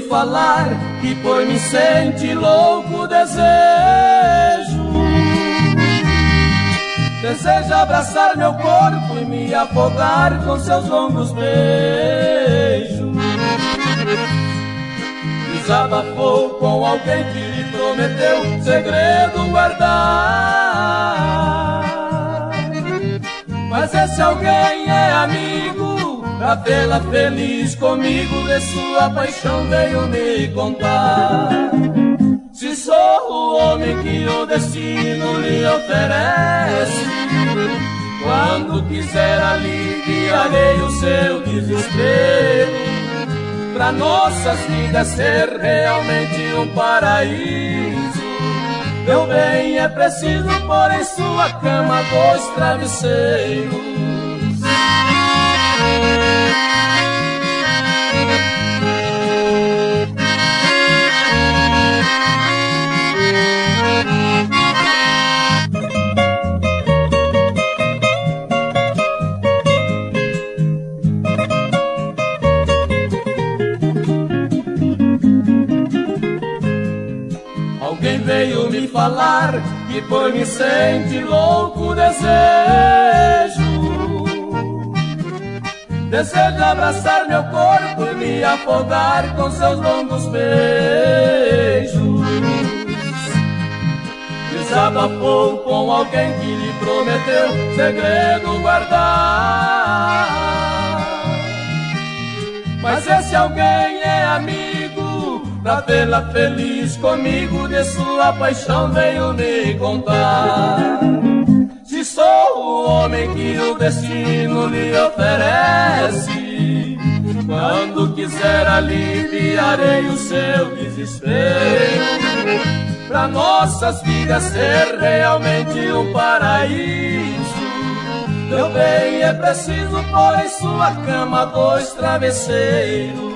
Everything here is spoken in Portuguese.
falar que por mim sente louco desejo. Deseja abraçar meu corpo e me afogar com seus longos beijos. Desabafou com alguém que lhe prometeu segredo guardar. Mas esse alguém é amigo, pra vê-la feliz comigo, de sua paixão veio me contar. Se sou o homem que o destino lhe oferece, quando quiser aliviarei o seu desespero, pra nossas vidas ser realmente um paraíso. Meu bem, é preciso pôr em sua cama 2 travesseiros. Alguém veio me falar que por mim sente louco desejo. Deseja abraçar meu corpo e me afogar com seus longos beijos. Desabafou com alguém que lhe prometeu segredo guardar. Mas esse alguém é amigo, pra vê-la feliz comigo, de sua paixão veio me contar. Se sou o homem que o destino lhe oferece, quando quiser aliviarei o seu desespero, pra nossas vidas ser realmente um paraíso. Meu bem, é preciso pôr em sua cama 2 travesseiros.